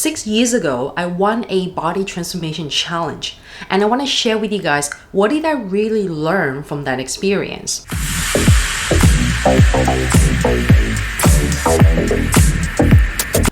6 years ago, I won a body transformation challenge, and I want to share with you guys what did I really learn from that experience.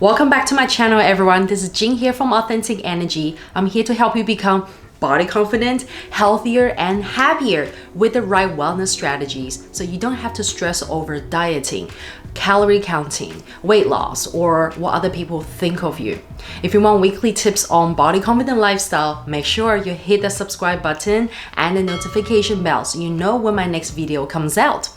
Welcome back to my channel, everyone. This is Jing here from Authentic Energy. I'm here to help you become body confident, healthier, and happier with the right wellness strategies so you don't have to stress over dieting, calorie counting, weight loss, or what other people think of you. If you want weekly tips on body confident lifestyle, make sure you hit the subscribe button and the notification bell so you know when my next video comes out.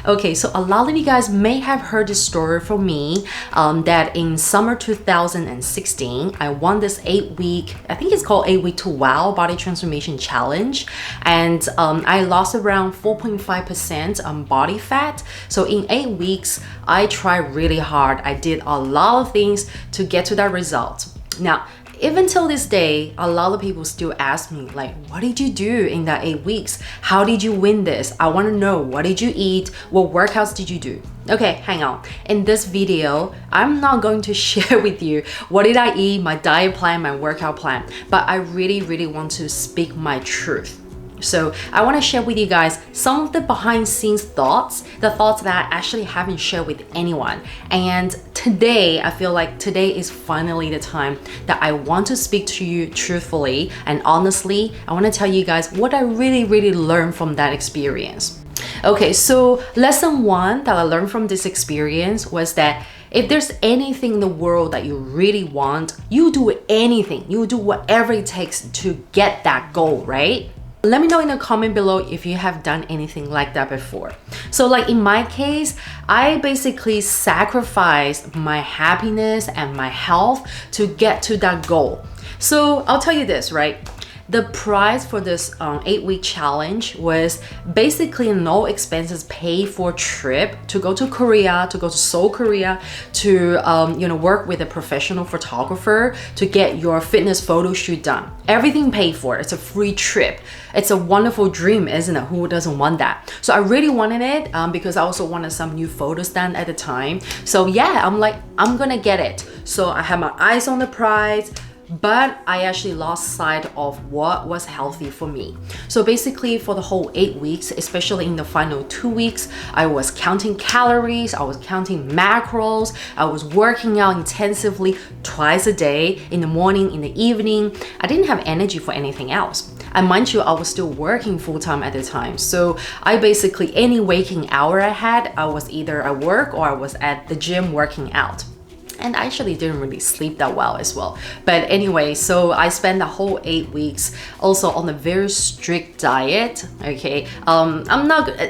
Okay, so a lot of you guys may have heard this story from me that in summer 2016, I won this 8-week, I think it's called 8 Week to Wow Body Transformation Challenge. And I lost around 4.5% body fat. So in 8 weeks, I tried really hard. I did a lot of things to get to that result. Now, even till this day, a lot of people still ask me, like, what did you do in that 8 weeks? How did you win this? I want to know, what did you eat? What workouts did you do? Okay, hang on. In this video, I'm not going to share with you what did I eat, my diet plan, my workout plan, but I really want to speak my truth. So I want to share with you guys some of the behind scenes thoughts, the thoughts that I actually haven't shared with anyone. And today, I feel like today is finally the time that I want to speak to you truthfully and honestly. I want to tell you guys what I really learned from that experience. Okay, so lesson one that I learned from this experience was that if there's anything in the world that you really want, you do anything, you do whatever it takes to get that goal, right? Let me know in the comment below if you have done anything like that before. So like in my case, I basically sacrificed my happiness and my health to get to that goal. So I'll tell you this, right? The price for this 8-week challenge was basically no expenses paid for trip to go to Korea, to go to Seoul, Korea, to work with a professional photographer to get your fitness photo shoot done. Everything paid for. It's a free trip. It's a wonderful dream, isn't it? Who doesn't want that? So I really wanted it because I also wanted some new photos done at the time. So yeah, I'm like, I'm gonna get it. So I had my eyes on the prize, but I actually lost sight of what was healthy for me. So basically for the whole 8 weeks, especially in the final 2 weeks, I was counting calories, I was counting macros, I was working out intensively twice a day, in the morning, in the evening. I didn't have energy for anything else. And mind you, I was still working full-time at the time. So I basically, any waking hour I had, I was either at work or I was at the gym working out. And I actually didn't really sleep that well as well. But anyway, so I spent the whole 8 weeks also on a very strict diet, okay?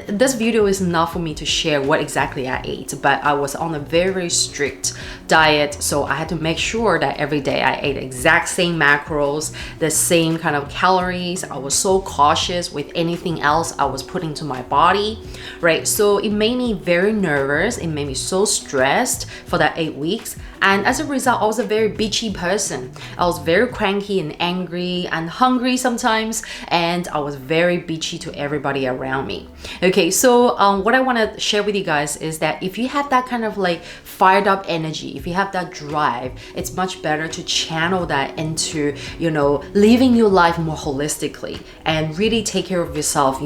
This video is not for me to share what exactly I ate, but I was on a very strict diet. So I had to make sure that every day I ate exact same macros, the same kind of calories. I was so cautious with anything else I was putting to my body, right? So it made me very nervous. It made me so stressed for that 8 weeks. And as a result, I was a very bitchy person. I was very cranky and angry and hungry sometimes. And I was very bitchy to everybody around me. Okay, so what I want to share with you guys is that if you have that kind of like fired up energy, if you have that drive, it's much better to channel that into, living your life more holistically and really take care of yourself,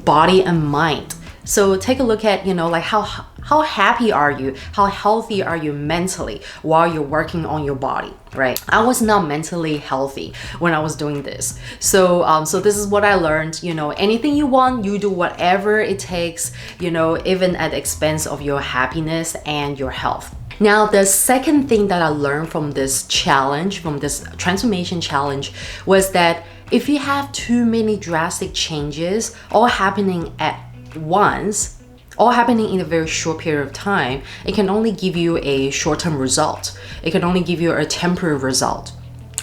body and mind. So take a look at, like how happy are you? How healthy are you mentally while you're working on your body, right? I was not mentally healthy when I was doing this. So this is what I learned, anything you want, you do whatever it takes, even at the expense of your happiness and your health. Now, the second thing that I learned from this challenge, from this transformation challenge, was that if you have too many drastic changes all happening at once, all happening in a very short period of time, it can only give you a short-term result. It can only give you a temporary result,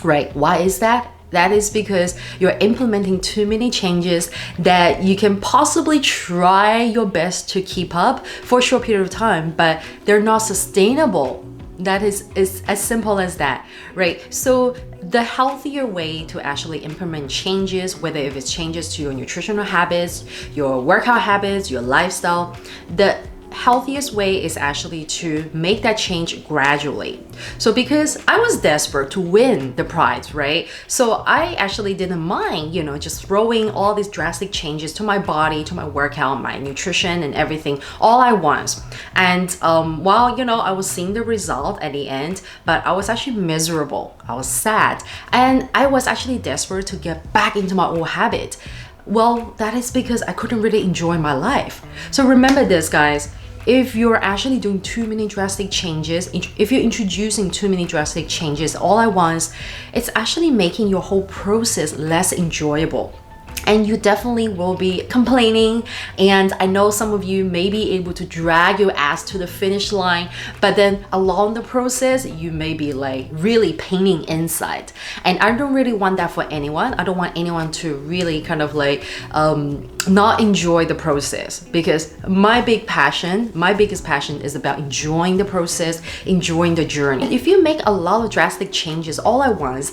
right? Why is that? That is because you're implementing too many changes that you can possibly try your best to keep up for a short period of time, but they're not sustainable. That is as simple as that, right? So the healthier way to actually implement changes, whether if it's changes to your nutritional habits, your workout habits, your lifestyle, the healthiest way is actually to make that change gradually. So because I was desperate to win the prize, right? So I actually didn't mind, just throwing all these drastic changes to my body, to my workout, my nutrition and everything all at once. And while, I was seeing the result at the end, but I was actually miserable. I was sad. And I was actually desperate to get back into my old habit. Well, that is because I couldn't really enjoy my life. So remember this, guys. If you're actually doing too many drastic changes, if you're introducing too many drastic changes all at once, it's actually making your whole process less enjoyable. And you definitely will be complaining, and I know some of you may be able to drag your ass to the finish line, but then along the process you may be like really paining inside, and I don't really want that for anyone. I don't want anyone to really kind of like not enjoy the process, because my biggest passion is about enjoying the process, enjoying the journey. If you make a lot of drastic changes all at once,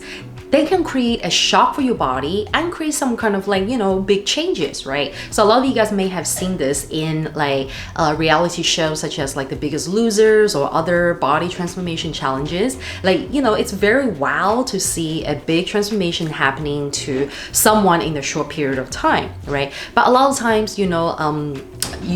they can create a shock for your body and create some kind of like, big changes, right? So a lot of you guys may have seen this in like reality shows such as like The Biggest Losers or other body transformation challenges. Like, it's very wild to see a big transformation happening to someone in a short period of time, right? But a lot of times, you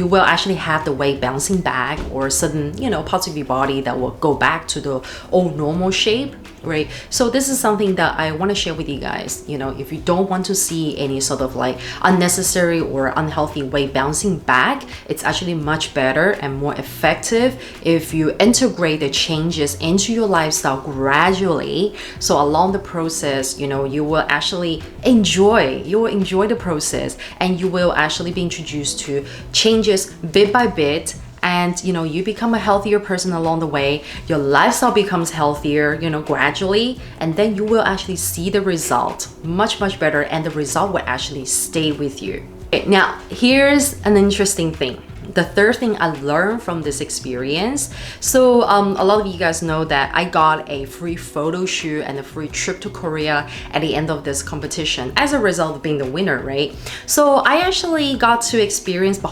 will actually have the weight bouncing back, or sudden, parts of your body that will go back to the old normal shape, right? So this is something that I want to share with you guys. If you don't want to see any sort of like unnecessary or unhealthy weight bouncing back, it's actually much better and more effective if you integrate the changes into your lifestyle gradually. So along the process, you will actually enjoy the process, and you will actually be introduced to changes bit by bit. And you become a healthier person along the way. Your lifestyle becomes healthier, gradually, and then you will actually see the result much better, and the result will actually stay with you. Okay, now here's an interesting thing. The third thing I learned from this experience. So a lot of you guys know that I got a free photo shoot and a free trip to Korea at the end of this competition as a result of being the winner, right? So I actually got to experience the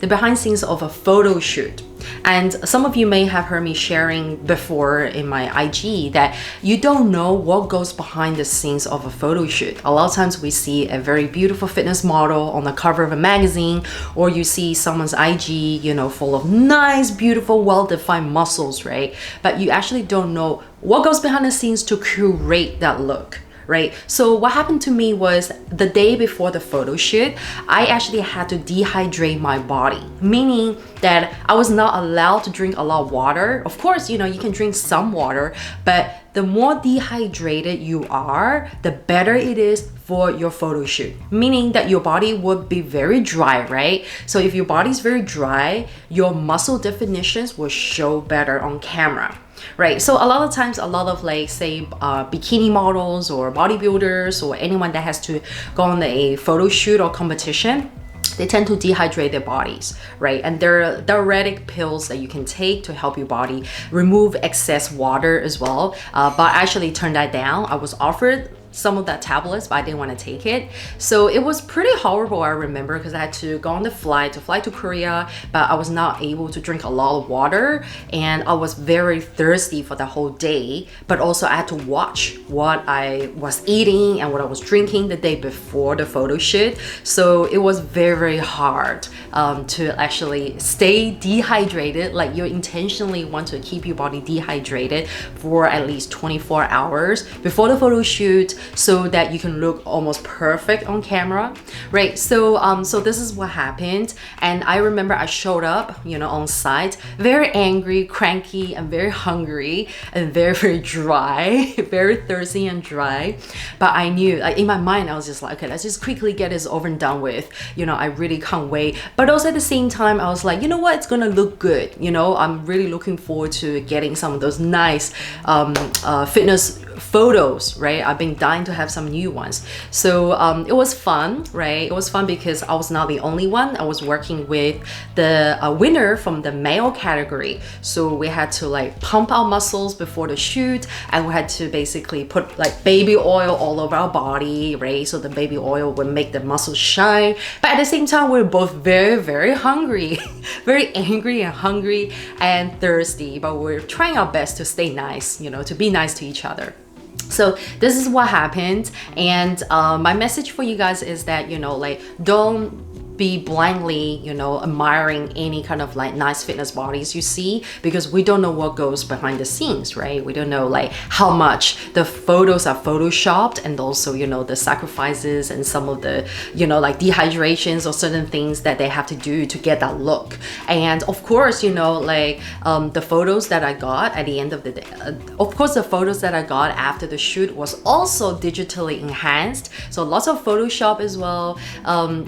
behind scenes of a photo shoot. And some of you may have heard me sharing before in my IG that you don't know what goes behind the scenes of a photo shoot. A lot of times we see a very beautiful fitness model on the cover of a magazine, or you see someone's IG, full of nice, beautiful, well-defined muscles, right? But you actually don't know what goes behind the scenes to curate that look. Right? So what happened to me was the day before the photo shoot, I actually had to dehydrate my body, meaning that I was not allowed to drink a lot of water. Of course, you can drink some water, but the more dehydrated you are, the better it is for your photo shoot, meaning that your body would be very dry, right? So if your body is very dry, your muscle definitions will show better on camera. Right, so a lot of times, a lot of like say bikini models or bodybuilders or anyone that has to go on a photo shoot or competition, they tend to dehydrate their bodies, right? And there are diuretic pills that you can take to help your body remove excess water as well. But I actually turned that down. I was offered some of that tablets, but I didn't want to take it. So it was pretty horrible, I remember, because I had to go on the flight to Korea, but I was not able to drink a lot of water, and I was very thirsty for the whole day. But also I had to watch what I was eating and what I was drinking the day before the photo shoot. So it was very hard to actually stay dehydrated. Like, you intentionally want to keep your body dehydrated for at least 24 hours before the photo shoot, so that you can look almost perfect on camera, right? So so this is what happened, and I remember I showed up, on site, very angry, cranky, and very hungry, and very dry, very thirsty and dry. But I knew, like, in my mind, I was just like, okay, let's just quickly get this over and done with. I really can't wait. But also at the same time, I was like, you know what? It's gonna look good. I'm really looking forward to getting some of those nice fitness photos, right? I've been dying to have some new ones. So it was fun, right? It was fun because I was not the only one. I was working with the winner from the male category. So we had to like pump our muscles before the shoot, and we had to basically put like baby oil all over our body, right? So the baby oil would make the muscles shine. But at the same time, we were both very, very hungry, very angry and hungry and thirsty, but we're trying our best to stay nice, you know, to be nice to each other. So this is what happened, and my message for you guys is that, you know, like, don't be blindly, you know, admiring any kind of like nice fitness bodies you see, because we don't know what goes behind the scenes, right? We don't know like how much the photos are photoshopped, and also, you know, the sacrifices and some of the, you know, like dehydrations or certain things that they have to do to get that look. And of course, you know, like the photos that I got at the end of the day, of course the photos that I got after the shoot was also digitally enhanced, so lots of Photoshop as well.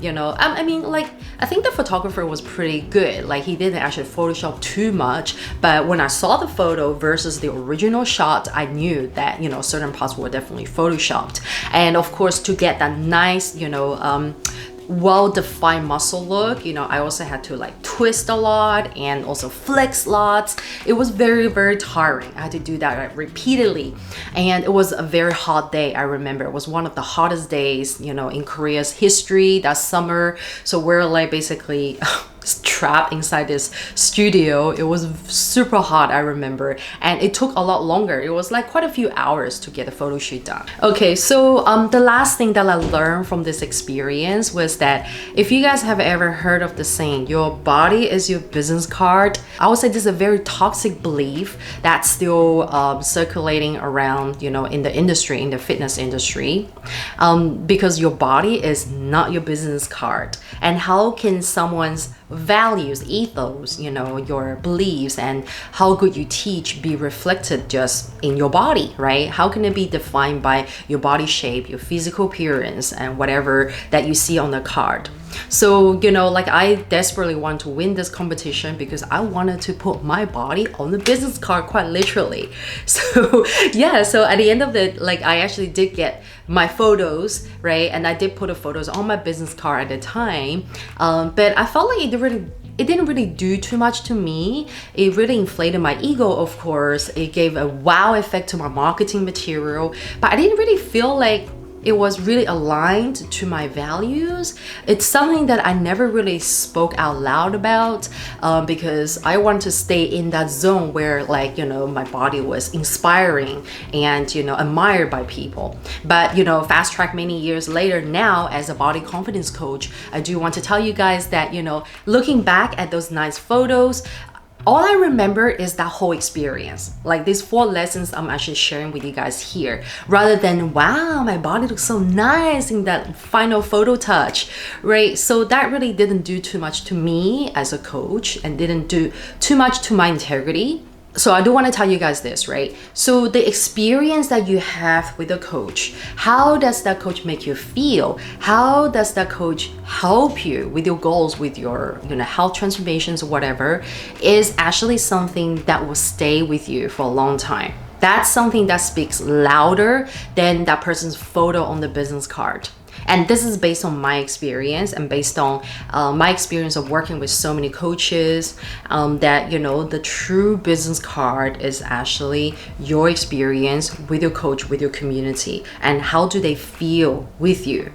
You know, I mean, like, I think the photographer was pretty good. Like, he didn't actually Photoshop too much, but when I saw the photo versus the original shot, I knew that, you know, certain parts were definitely Photoshopped. And of course, to get that nice, you know, well-defined muscle look, you know, I also had to like twist a lot and also flex lots. It was very, very tiring. I had to do that like, repeatedly, and it was a very hot day. I remember it was one of the hottest days, you know, in Korea's history that summer. So we're like basically trapped inside this studio. It was super hot, I remember, and it took a lot longer. It was like quite a few hours to get the photo shoot done. Okay, so the last thing that I learned from this experience was that if you guys have ever heard of the saying, your body is your business card, I would say this is a very toxic belief that's still circulating around, you know, in the industry, in the fitness industry, because your body is not your business card. And how can someone's values, ethos, you know, your beliefs and how good you teach be reflected just in your body, right? How can it be defined by your body shape, your physical appearance, and whatever that you see on the card? So, you know, like, I desperately want to win this competition because I wanted to put my body on the business card, quite literally. So yeah, so at the end of it, like, I actually did get my photos, right? And I did put the photos on my business card at the time, but I felt like it didn't really do too much to me. It really inflated my ego, of course. It gave a wow effect to my marketing material, but I didn't really feel like it was really aligned to my values. It's something that I never really spoke out loud about, because I want to stay in that zone where, like, you know, my body was inspiring and, you know, admired by people. But, you know, fast track many years later now as a body confidence coach, I do want to tell you guys that, you know, looking back at those nice photos, all I remember is that whole experience. Like, these 4 lessons I'm actually sharing with you guys here, rather than, wow, my body looks so nice in that final photo touch, right? So that really didn't do too much to me as a coach and didn't do too much to my integrity. So I do want to tell you guys this, right? So the experience that you have with a coach, how does that coach make you feel? How does that coach help you with your goals, with your, you know, health transformations or whatever, is actually something that will stay with you for a long time. That's something that speaks louder than that person's photo on the business card. And this is based on my experience and based on my experience of working with so many coaches, that, you know, the true business card is actually your experience with your coach, with your community, and how do they feel with you,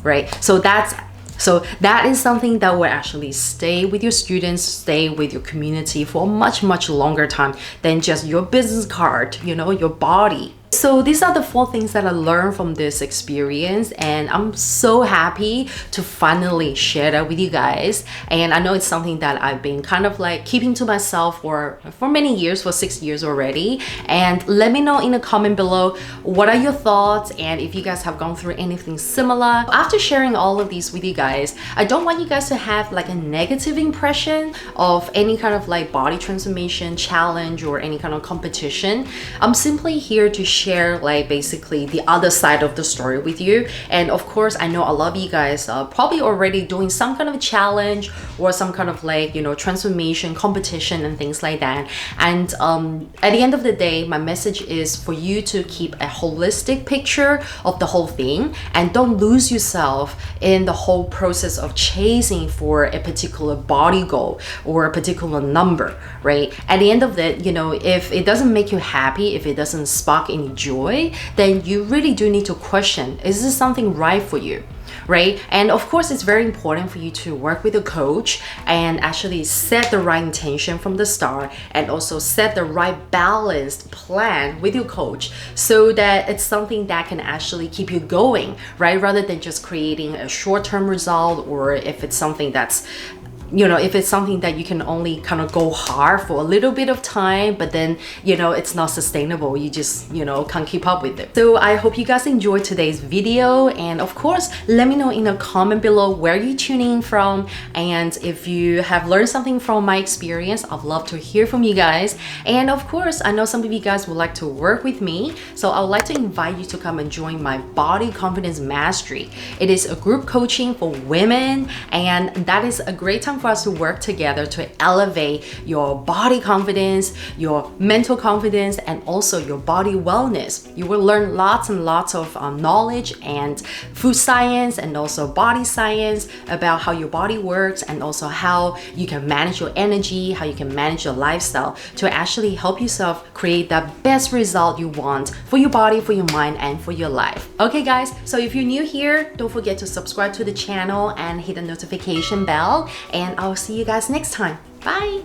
right? So that is something that will actually stay with your students, stay with your community for a much, much longer time than just your business card, you know, your body. So these are the 4 things that I learned from this experience, and I'm so happy to finally share that with you guys. And I know it's something that I've been kind of like keeping to myself for many years, for 6 years already. And let me know in the comment below, what are your thoughts, and if you guys have gone through anything similar. After sharing all of these with you guys, I don't want you guys to have like a negative impression of any kind of like body transformation challenge or any kind of competition. I'm simply here to share like basically the other side of the story with you. And of course, I know a lot of you guys are probably already doing some kind of challenge or some kind of like, you know, transformation competition and things like that. And at the end of the day, my message is for you to keep a holistic picture of the whole thing and don't lose yourself in the whole process of chasing for a particular body goal or a particular number, right? At the end of it, you know, if it doesn't make you happy, if it doesn't spark any joy, then you really do need to question, is this something right for you? Right? And of course, it's very important for you to work with a coach and actually set the right intention from the start, and also set the right balanced plan with your coach so that it's something that can actually keep you going, right? Rather than just creating a short-term result, or if it's something that's, you know, if it's something that you can only kind of go hard for a little bit of time, but then, you know, it's not sustainable. You just, you know, can't keep up with it. So I hope you guys enjoyed today's video. And of course, let me know in a comment below where you're tuning in from. And if you have learned something from my experience, I'd love to hear from you guys. And of course, I know some of you guys would like to work with me. So I would like to invite you to come and join my Body Confidence Mastery. It is a group coaching for women, and that is a great time for us to work together to elevate your body confidence, your mental confidence, and also your body wellness. You will learn lots and lots of knowledge and food science and also body science about how your body works, and also how you can manage your energy, how you can manage your lifestyle to actually help yourself create the best result you want for your body, for your mind, and for your life. Okay guys, so if you're new here, don't forget to subscribe to the channel and hit the notification bell, and I'll see you guys next time. Bye!